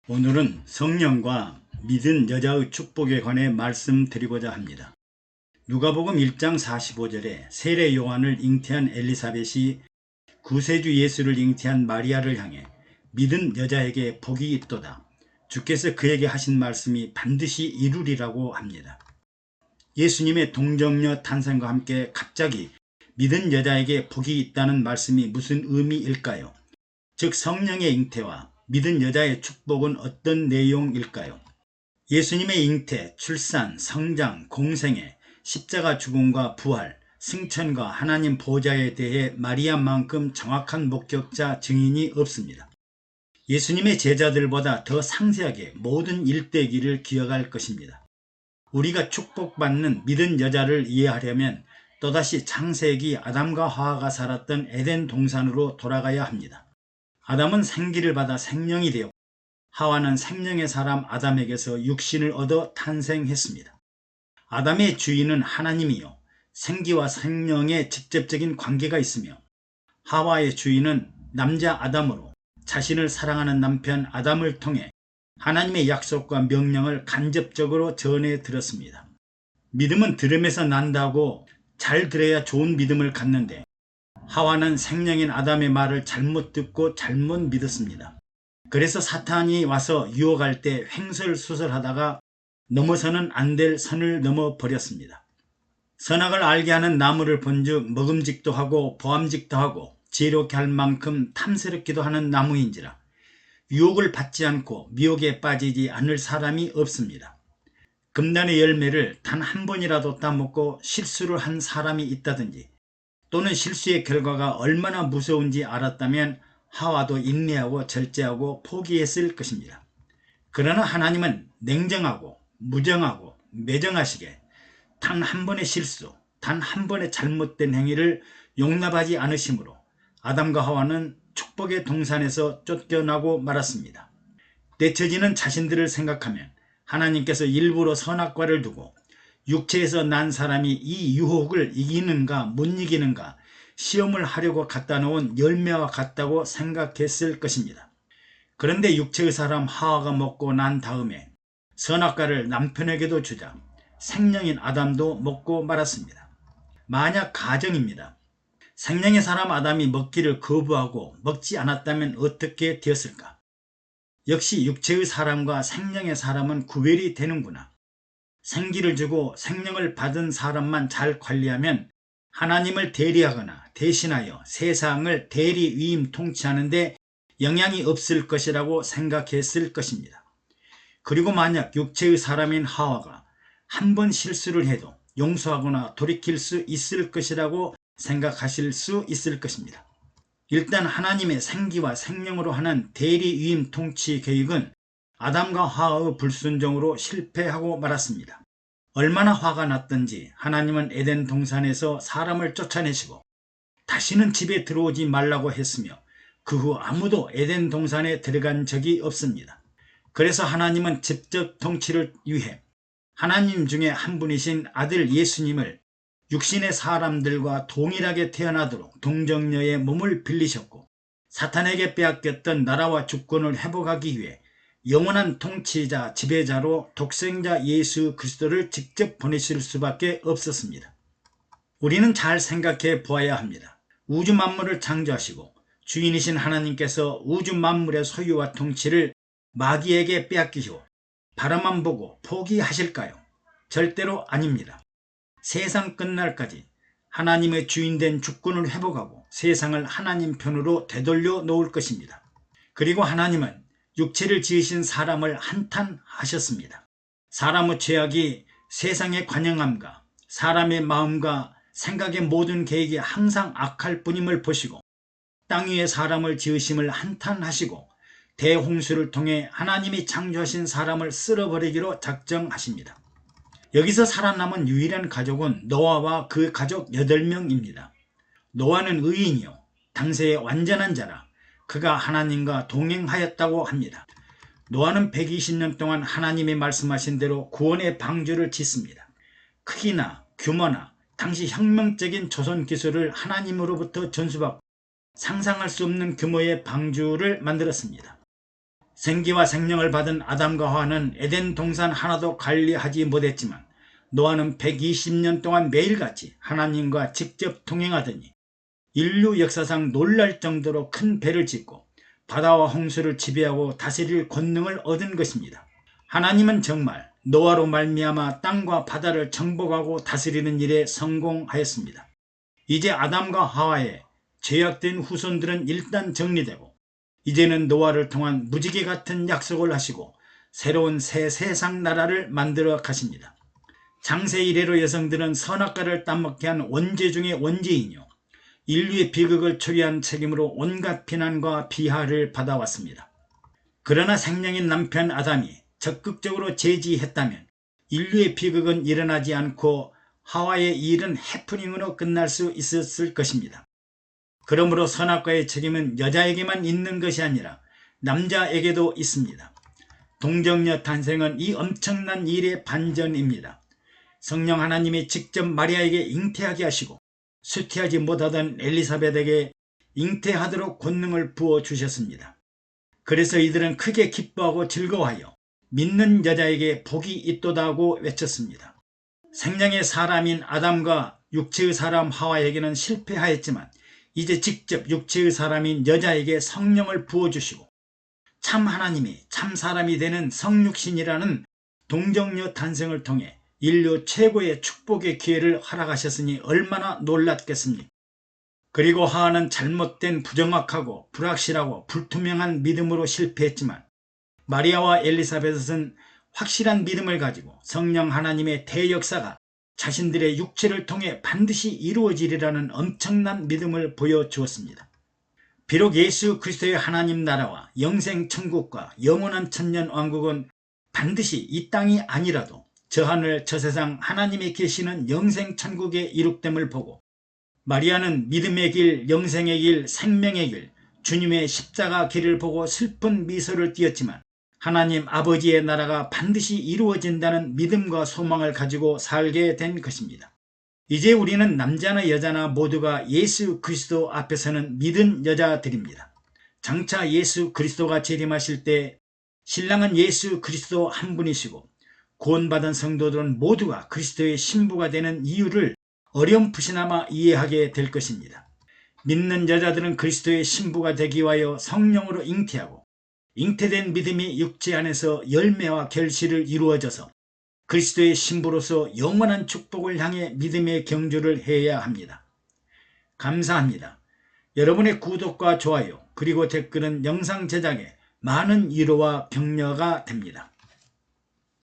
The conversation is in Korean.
오늘은 성령과 믿은 여자의 축복에 관해 말씀드리고자 합니다. 누가복음 1장 45절에 세례 요한을 잉태한 엘리사벳이 구세주 예수를 잉태한 마리아를 향해 믿은 여자에게 복이 있도다. 주께서 그에게 하신 말씀이 반드시 이루리라고 합니다. 예수님의 동정녀 탄생과 함께 갑자기 믿은 여자에게 복이 있다는 말씀이 무슨 의미일까요? 즉 성령의 잉태와 믿은 여자의 축복은 어떤 내용일까요? 예수님의 잉태, 출산, 성장, 공생애, 십자가 죽음과 부활, 승천과 하나님 보좌에 대해 마리아만큼 정확한 목격자 증인이 없습니다. 예수님의 제자들보다 더 상세하게 모든 일대기를 기억할 것입니다. 우리가 축복받는 믿은 여자를 이해하려면 또다시 창세기 아담과 하와가 살았던 에덴 동산으로 돌아가야 합니다. 아담은 생기를 받아 생명이 되었고 하와는 생명의 사람 아담에게서 육신을 얻어 탄생했습니다. 아담의 주인은 하나님이요 생기와 생명의 직접적인 관계가 있으며 하와의 주인은 남자 아담으로 자신을 사랑하는 남편 아담을 통해 하나님의 약속과 명령을 간접적으로 전해 들었습니다. 믿음은 들음에서 난다고 잘 들어야 좋은 믿음을 갖는데 하와는 생명인 아담의 말을 잘못 듣고 잘못 믿었습니다. 그래서 사탄이 와서 유혹할 때 횡설수설하다가 넘어서는 안 될 선을 넘어버렸습니다. 선악을 알게 하는 나무를 본즉 먹음직도 하고 보암직도 하고 지혜롭게 할 만큼 탐스럽기도 하는 나무인지라 유혹을 받지 않고 미혹에 빠지지 않을 사람이 없습니다. 금단의 열매를 단 한 번이라도 따먹고 실수를 한 사람이 있다든지 또는 실수의 결과가 얼마나 무서운지 알았다면 하와도 인내하고 절제하고 포기했을 것입니다. 그러나 하나님은 냉정하고 무정하고 매정하시게 단 한 번의 실수, 단 한 번의 잘못된 행위를 용납하지 않으시므로 아담과 하와는 축복의 동산에서 쫓겨나고 말았습니다. 내처지는 자신들을 생각하면 하나님께서 일부러 선악과를 두고 육체에서 난 사람이 이 유혹을 이기는가 못 이기는가 시험을 하려고 갖다 놓은 열매와 같다고 생각했을 것입니다. 그런데 육체의 사람 하와가 먹고 난 다음에 선악과를 남편에게도 주자 생명인 아담도 먹고 말았습니다. 만약 가정입니다. 생명의 사람 아담이 먹기를 거부하고 먹지 않았다면 어떻게 되었을까? 역시 육체의 사람과 생명의 사람은 구별이 되는구나. 생기를 주고 생명을 받은 사람만 잘 관리하면 하나님을 대리하거나 대신하여 세상을 대리 위임 통치하는 데 영향이 없을 것이라고 생각했을 것입니다. 그리고 만약 육체의 사람인 하와가 한 번 실수를 해도 용서하거나 돌이킬 수 있을 것이라고 생각하실 수 있을 것입니다. 일단 하나님의 생기와 생명으로 하는 대리 위임 통치 계획은 아담과 하와의 불순종으로 실패하고 말았습니다. 얼마나 화가 났던지 하나님은 에덴 동산에서 사람을 쫓아내시고 다시는 집에 들어오지 말라고 했으며 그 후 아무도 에덴 동산에 들어간 적이 없습니다. 그래서 하나님은 직접 통치를 위해 하나님 중에 한 분이신 아들 예수님을 육신의 사람들과 동일하게 태어나도록 동정녀의 몸을 빌리셨고 사탄에게 빼앗겼던 나라와 주권을 회복하기 위해 영원한 통치자 지배자로 독생자 예수 그리스도를 직접 보내실 수밖에 없었습니다. 우리는 잘 생각해 보아야 합니다. 우주 만물을 창조하시고 주인이신 하나님께서 우주 만물의 소유와 통치를 마귀에게 빼앗기시고 바라만 보고 포기하실까요? 절대로 아닙니다. 세상 끝날까지 하나님의 주인된 주권을 회복하고 세상을 하나님 편으로 되돌려 놓을 것입니다. 그리고 하나님은 육체를 지으신 사람을 한탄하셨습니다. 사람의 죄악이 세상의 관영함과 사람의 마음과 생각의 모든 계획이 항상 악할 뿐임을 보시고 땅 위에 사람을 지으심을 한탄하시고 대홍수를 통해 하나님이 창조하신 사람을 쓸어버리기로 작정하십니다. 여기서 살아남은 유일한 가족은 노아와 그 가족 8명입니다. 노아는 의인이요 당세의 완전한 자라 그가 하나님과 동행하였다고 합니다. 노아는 120년 동안 하나님이 말씀하신 대로 구원의 방주를 짓습니다. 크기나 규모나 당시 혁명적인 조선 기술을 하나님으로부터 전수받고 상상할 수 없는 규모의 방주를 만들었습니다. 생기와 생명을 받은 아담과 하와는 에덴 동산 하나도 관리하지 못했지만 노아는 120년 동안 매일같이 하나님과 직접 동행하더니 인류 역사상 놀랄 정도로 큰 배를 짓고 바다와 홍수를 지배하고 다스릴 권능을 얻은 것입니다. 하나님은 정말 노아로 말미암아 땅과 바다를 정복하고 다스리는 일에 성공하였습니다. 이제 아담과 하와의 죄악된 후손들은 일단 정리되고 이제는 노아를 통한 무지개 같은 약속을 하시고 새로운 새 세상 나라를 만들어 가십니다. 장세 이래로 여성들은 선악과를 따먹게 한 원죄 중의 원죄이뇨 인류의 비극을 초래한 책임으로 온갖 비난과 비하를 받아왔습니다. 그러나 생명인 남편 아담이 적극적으로 제지했다면 인류의 비극은 일어나지 않고 하와의 이 일은 해프닝으로 끝날 수 있었을 것입니다. 그러므로 선악과의 책임은 여자에게만 있는 것이 아니라 남자에게도 있습니다. 동정녀 탄생은 이 엄청난 일의 반전입니다. 성령 하나님이 직접 마리아에게 잉태하게 하시고 수태하지 못하던 엘리사벳에게 잉태하도록 권능을 부어주셨습니다. 그래서 이들은 크게 기뻐하고 즐거워하여 믿는 여자에게 복이 있도다 하고 외쳤습니다. 생명의 사람인 아담과 육체의 사람 하와에게는 실패하였지만 이제 직접 육체의 사람인 여자에게 성령을 부어주시고 참 하나님이 참 사람이 되는 성육신이라는 동정녀 탄생을 통해 인류 최고의 축복의 기회를 허락하셨으니 얼마나 놀랐겠습니까? 그리고 하와는 잘못된 부정확하고 불확실하고 불투명한 믿음으로 실패했지만 마리아와 엘리사벳은 확실한 믿음을 가지고 성령 하나님의 대역사가 자신들의 육체를 통해 반드시 이루어지리라는 엄청난 믿음을 보여주었습니다. 비록 예수 그리스도의 하나님 나라와 영생 천국과 영원한 천년 왕국은 반드시 이 땅이 아니라도 저 하늘 저 세상 하나님이 계시는 영생 천국의 이룩됨을 보고 마리아는 믿음의 길, 영생의 길, 생명의 길, 주님의 십자가 길을 보고 슬픈 미소를 띄었지만 하나님 아버지의 나라가 반드시 이루어진다는 믿음과 소망을 가지고 살게 된 것입니다. 이제 우리는 남자나 여자나 모두가 예수 그리스도 앞에서는 믿은 여자들입니다. 장차 예수 그리스도가 재림하실 때 신랑은 예수 그리스도 한 분이시고 구원받은 성도들은 모두가 그리스도의 신부가 되는 이유를 어렴풋이나마 이해하게 될 것입니다. 믿는 여자들은 그리스도의 신부가 되기 위하여 성령으로 잉태하고 잉태된 믿음이 육체 안에서 열매와 결실을 이루어져서 그리스도의 신부로서 영원한 축복을 향해 믿음의 경주를 해야 합니다. 감사합니다. 여러분의 구독과 좋아요 그리고 댓글은 영상 제작에 많은 위로와 격려가 됩니다.